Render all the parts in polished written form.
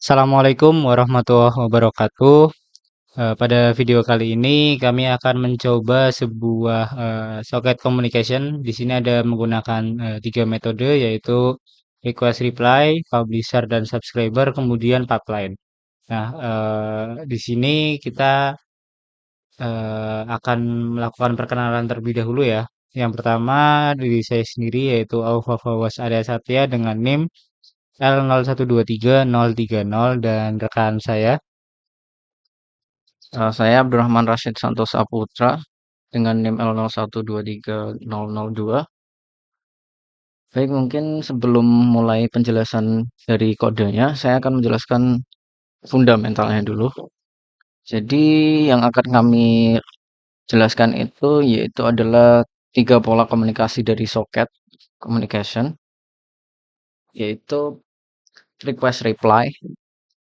Assalamualaikum warahmatullahi wabarakatuh. Pada video kali ini kami akan mencoba sebuah socket communication. Di sini ada menggunakan tiga metode yaitu request reply, publisher dan subscriber, kemudian pipeline. Nah, di sini kita akan melakukan perkenalan terlebih dahulu ya. Yang pertama diri saya sendiri yaitu Aufa Fawaz Arya Satya dengan NIM L0123 030 dan rekan saya. Saya Abdurrahman Rashid Santosa Putra dengan NIM L01230002. Baik, mungkin sebelum mulai penjelasan dari kodenya, saya akan menjelaskan fundamentalnya dulu. Jadi yang akan kami jelaskan itu yaitu adalah tiga pola komunikasi dari socket communication, yaitu request reply,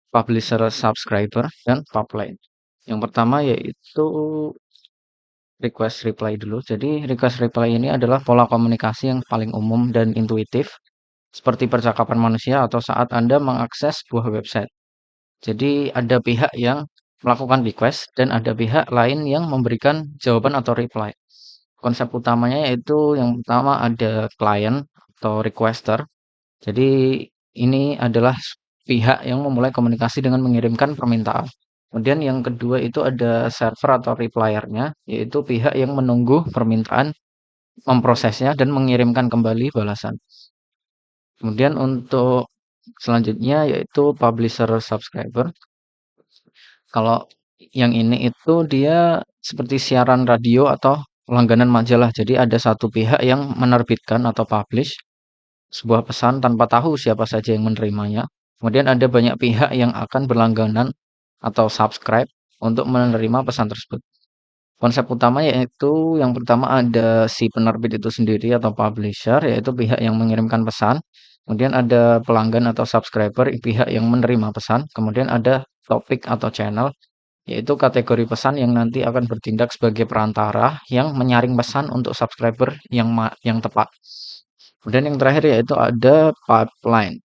publisher subscriber, dan pipeline. Yang pertama yaitu request reply dulu. Jadi request reply ini adalah pola komunikasi yang paling umum dan intuitif, seperti percakapan manusia atau saat Anda mengakses sebuah website. Jadi ada pihak yang melakukan request dan ada pihak lain yang memberikan jawaban atau reply. Konsep utamanya yaitu yang pertama ada client atau requester. Jadi ini adalah pihak yang memulai komunikasi dengan mengirimkan permintaan. Kemudian yang kedua itu ada server atau repliernya, yaitu pihak yang menunggu permintaan, memprosesnya, dan mengirimkan kembali balasan. Kemudian untuk selanjutnya yaitu publisher subscriber. Kalau yang ini itu dia seperti siaran radio atau langganan majalah. Jadi ada satu pihak yang menerbitkan atau publish sebuah pesan tanpa tahu siapa saja yang menerimanya. Kemudian ada banyak pihak yang akan berlangganan atau subscribe untuk menerima pesan tersebut. Konsep utama yaitu yang pertama ada si penerbit itu sendiri atau publisher, yaitu pihak yang mengirimkan pesan. Kemudian ada pelanggan atau subscriber, pihak yang menerima pesan. Kemudian ada topik atau channel, yaitu kategori pesan yang nanti akan bertindak sebagai perantara yang menyaring pesan untuk subscriber yang tepat. Kemudian yang terakhir yaitu ada pipeline.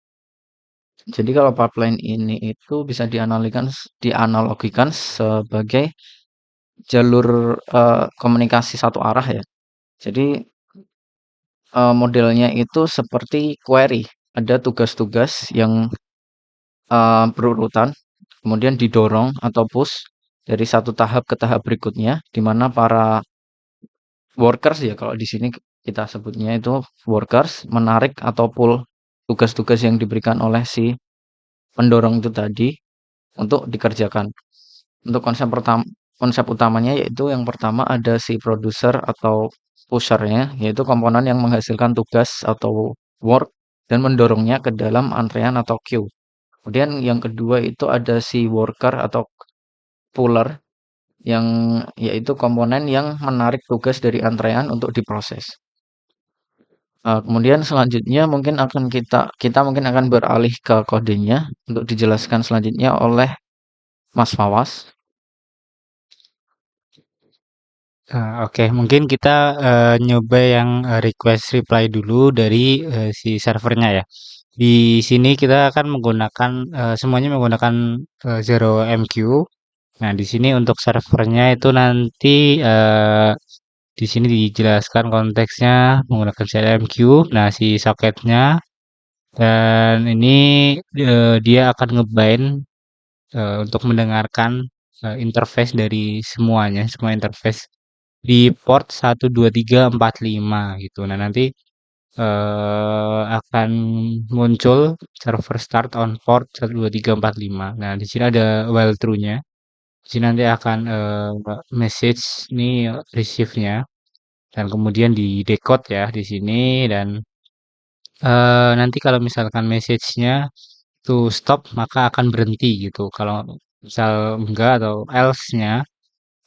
Jadi kalau pipeline ini itu bisa dianalogikan sebagai jalur komunikasi satu arah ya. Jadi modelnya itu seperti query, ada tugas-tugas yang berurutan, kemudian didorong atau push dari satu tahap ke tahap berikutnya, di mana para workers ya kalau di sini kita sebutnya itu workers menarik atau pull tugas-tugas yang diberikan oleh si pendorong itu tadi untuk dikerjakan. Untuk konsep utamanya yaitu yang pertama ada si producer atau pushernya, yaitu komponen yang menghasilkan tugas atau work dan mendorongnya ke dalam antrean atau queue. Kemudian yang kedua itu ada si worker atau puller yang yaitu komponen yang menarik tugas dari antrean untuk diproses. Kemudian selanjutnya mungkin kita mungkin akan beralih ke kodenya untuk dijelaskan selanjutnya oleh Mas Fawas. Oke, mungkin kita nyoba yang request reply dulu dari si servernya ya. Di sini kita akan menggunakan semuanya menggunakan Zero MQ. Nah, di sini untuk servernya itu nanti di sini dijelaskan konteksnya menggunakan Zero MQ. Nah, si socketnya dan ini dia akan ngebind untuk mendengarkan interface dari semuanya, semua interface di port 12345 gitu. Nah, nanti akan muncul server start on port 12345. Nah, di sini ada while true-nya. Di sini nanti akan message ini receive-nya dan kemudian di decode ya di sini dan nanti kalau misalkan message-nya to stop maka akan berhenti gitu. Kalau misal enggak atau else-nya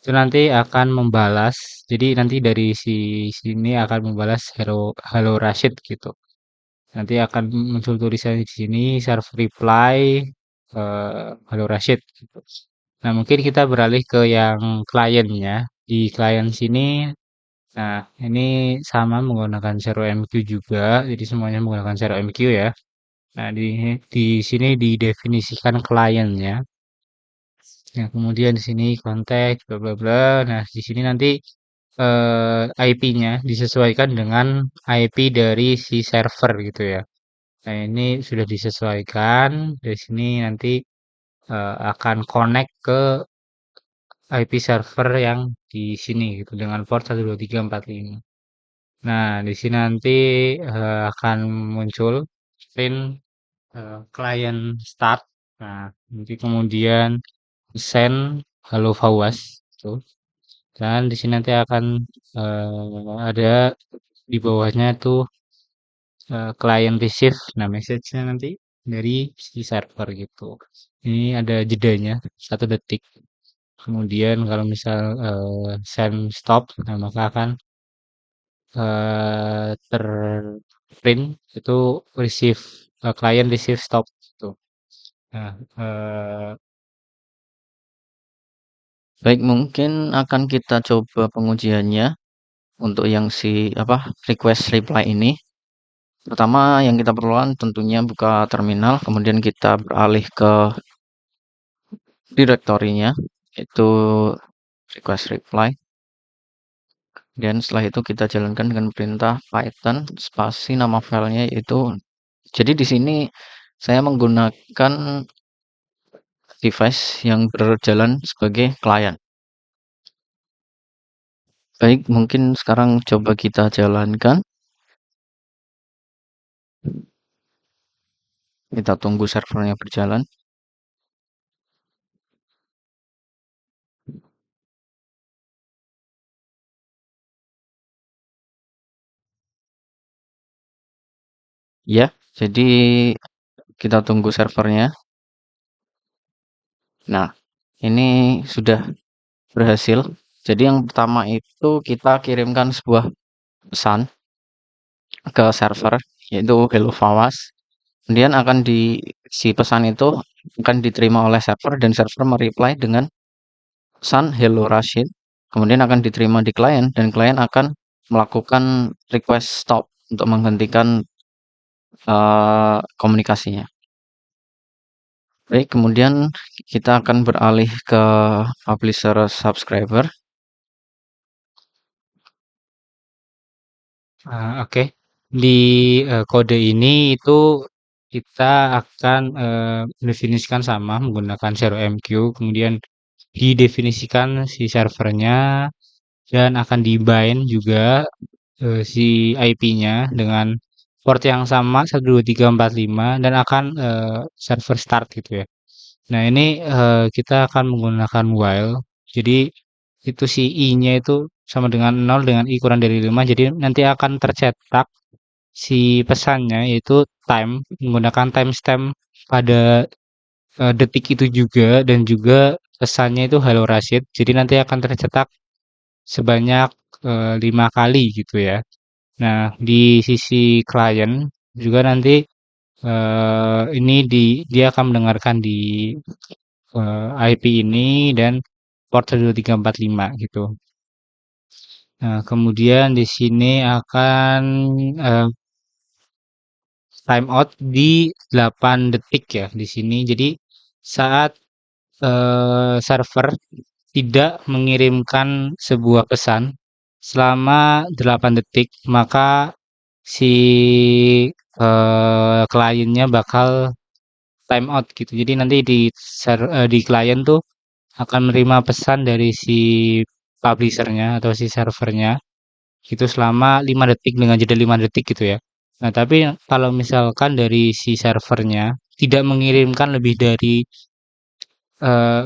itu nanti akan membalas. Jadi nanti dari si sini akan membalas hello hello Rashid gitu. Nanti akan muncul tulisan di sini serve reply hello Rashid gitu. Nah, mungkin kita beralih ke yang kliennya. Di klien sini, nah ini sama menggunakan Zero MQ juga. Jadi semuanya menggunakan Zero MQ ya. Nah, di sini didefinisikan kliennya. Nah, kemudian di sini konteks bla bla bla. Nah, di sini nanti IP-nya disesuaikan dengan IP dari si server gitu ya. Nah, ini sudah disesuaikan. Dari sini nanti akan connect ke IP server yang di sini gitu dengan port 12345. Nah, di sini nanti akan muncul screen client start. Nah, nanti kemudian send hello Fawaz tuh. Dan di sini nanti akan ada di bawahnya tuh client receive. Nah, message-nya nanti dari si server gitu. Ini ada jedanya 1 detik. Kemudian kalau misal send stop, nah maka akan terprint itu receive client receive stop gitu. Nah, Baik, mungkin akan kita coba pengujiannya untuk yang si apa request reply ini. Pertama yang kita perlukan tentunya buka terminal, kemudian kita beralih ke direktorinya, itu request reply. Dan setelah itu kita jalankan dengan perintah Python spasi nama filenya yaitu. Jadi di sini saya menggunakan device yang berjalan sebagai klien. Baik, mungkin sekarang coba kita jalankan. Kita tunggu servernya berjalan. Ya, jadi kita tunggu servernya. Nah, ini sudah berhasil. Jadi yang pertama itu kita kirimkan sebuah pesan ke server, yaitu Hello Fawaz. Kemudian si pesan itu akan diterima oleh server dan server mereply dengan pesan Hello Rashid. Kemudian akan diterima di klien dan klien akan melakukan request stop untuk menghentikan komunikasinya. Baik, kemudian kita akan beralih ke publisher subscriber. Oke. Di kode ini itu kita akan mendefinisikan sama menggunakan zero MQ, kemudian didefinisikan si servernya dan akan di-bind juga si IP-nya dengan port yang sama 12345 dan akan server start gitu ya. Nah, ini kita akan menggunakan while. Jadi itu si i-nya itu sama dengan 0 dengan i kurang dari 5. Jadi nanti akan tercetak si pesannya yaitu time menggunakan timestamp pada detik itu juga dan juga pesannya itu Hello Rashid. Jadi nanti akan tercetak sebanyak 5 kali gitu ya. Nah, di sisi klien juga nanti ini dia akan mendengarkan di IP ini dan port 12345 gitu. Nah, kemudian di sini akan eh, timeout di 8 detik ya di sini. Jadi saat server tidak mengirimkan sebuah pesan selama 8 detik, maka si kliennya bakal timeout gitu. Jadi nanti di klien tuh akan menerima pesan dari si publishernya atau si servernya itu selama 5 detik dengan jeda 5 detik gitu ya. Nah, tapi kalau misalkan dari si servernya tidak mengirimkan lebih dari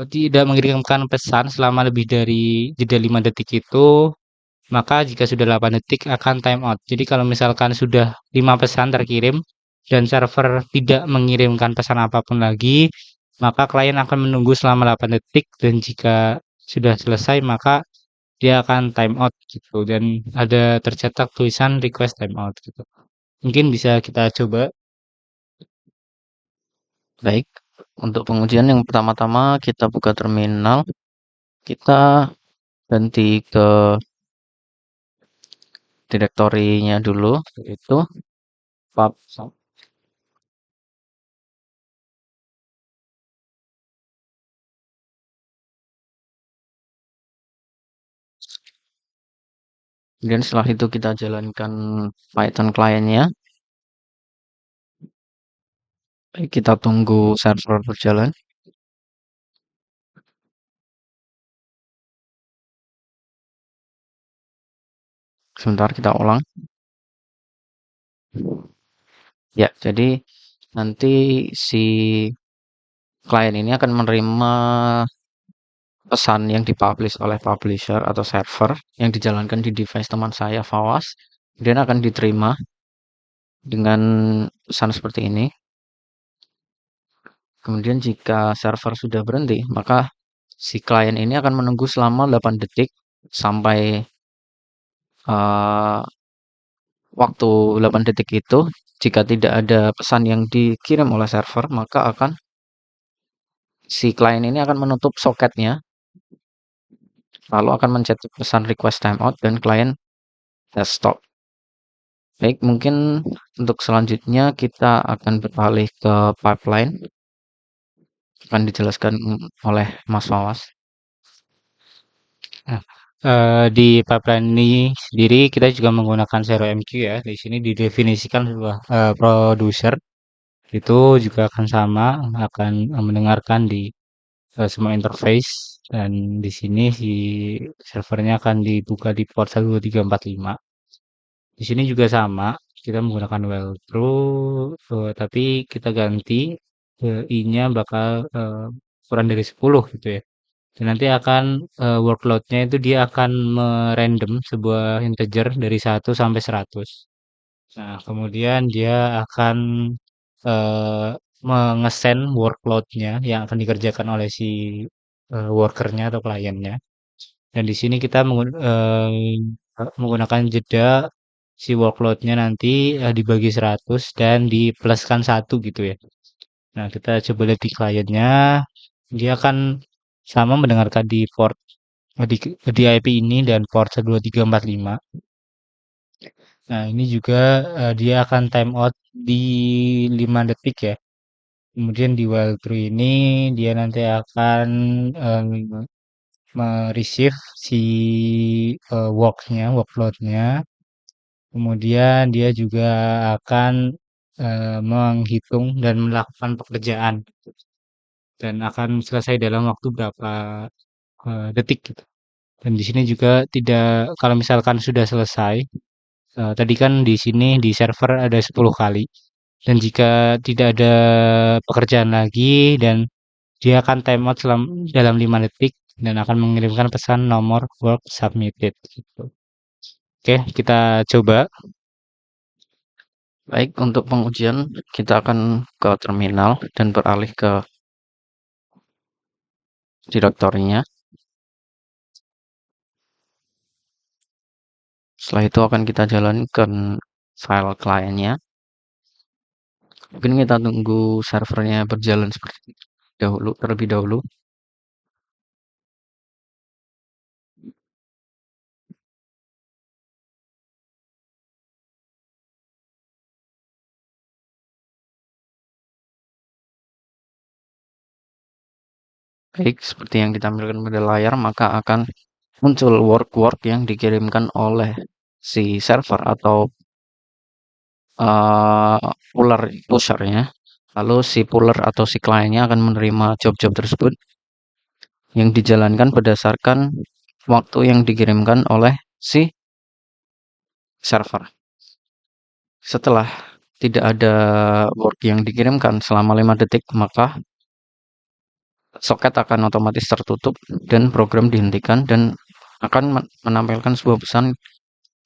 tidak mengirimkan pesan selama lebih dari jeda 5 detik itu, maka jika sudah 8 detik akan time out. Jadi kalau misalkan sudah 5 pesan terkirim dan server tidak mengirimkan pesan apapun lagi, maka klien akan menunggu selama 8 detik dan jika sudah selesai maka dia akan time out gitu dan ada tercetak tulisan request time out gitu. Mungkin bisa kita coba. Baik, untuk pengujian yang pertama-tama kita buka terminal, kita ganti ke direktorinya dulu, yaitu pub Kemudian setelah itu kita jalankan Python kliennya. Baik, kita tunggu server berjalan. Sebentar kita ulang. Ya, jadi nanti si klien ini akan menerima pesan yang dipublish oleh publisher atau server yang dijalankan di device teman saya, Fawas. Kemudian akan diterima dengan pesan seperti ini. Kemudian jika server sudah berhenti, maka si klien ini akan menunggu selama 8 detik sampai uh, waktu 8 detik itu. Jika tidak ada pesan yang dikirim oleh server, maka si klien ini akan menutup soketnya, lalu akan mencetak pesan request timeout dan klien has stop. Baik, mungkin untuk selanjutnya kita akan beralih ke pipeline, akan dijelaskan oleh Mas Wawas. Nah, di pipeline ini sendiri kita juga menggunakan ZeroMQ ya. Di sini didefinisikan sebuah produser itu juga akan sama, akan mendengarkan di semua interface dan di sini si servernya akan dibuka di port 12345. Di sini juga sama, kita menggunakan well through, tapi kita ganti i-nya bakal kurang dari 10 gitu ya. Dan nanti akan workload-nya itu dia akan merandom sebuah integer dari 1 sampai 100. Nah, kemudian dia akan eh, mengesend workload-nya yang akan dikerjakan oleh si worker-nya atau kliennya. Dan di sini kita menggunakan jeda si workload-nya nanti dibagi 100 dan dipluskan 1 gitu ya. Nah, kita coba lihat di kliennya, dia akan sama mendengarkan di port di IP ini dan port 12345. Nah, ini juga dia akan timeout di 5 detik ya. Kemudian di while true ini dia nanti akan em, mereceive si workloadnya. Kemudian dia juga akan menghitung dan melakukan pekerjaan dan akan selesai dalam waktu berapa detik gitu. Dan di sini juga tidak kalau misalkan sudah selesai, tadi kan di sini di server ada 10 kali. Dan jika tidak ada pekerjaan lagi dan dia akan timeout dalam 5 detik dan akan mengirimkan pesan nomor work submitted gitu. Oke, kita coba. Baik, untuk pengujian kita akan ke terminal dan beralih ke direktorinya. Setelah itu akan kita jalankan file kliennya. Mungkin kita tunggu servernya berjalan seperti dahulu, terlebih dahulu. Baik, seperti yang ditampilkan pada layar, maka akan muncul work-work yang dikirimkan oleh si server atau puller usernya. Lalu si puller atau si kliennya akan menerima job-job tersebut yang dijalankan berdasarkan waktu yang dikirimkan oleh si server. Setelah tidak ada work yang dikirimkan selama 5 detik, maka soket akan otomatis tertutup dan program dihentikan dan akan menampilkan sebuah pesan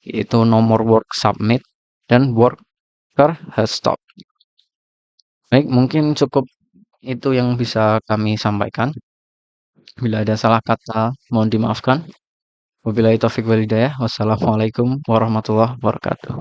yaitu nomor work submit dan worker has stopped. Baik, mungkin cukup itu yang bisa kami sampaikan. Bila ada salah kata, mohon dimaafkan. Wabillahi taufik walhidayah. Wassalamualaikum warahmatullahi wabarakatuh.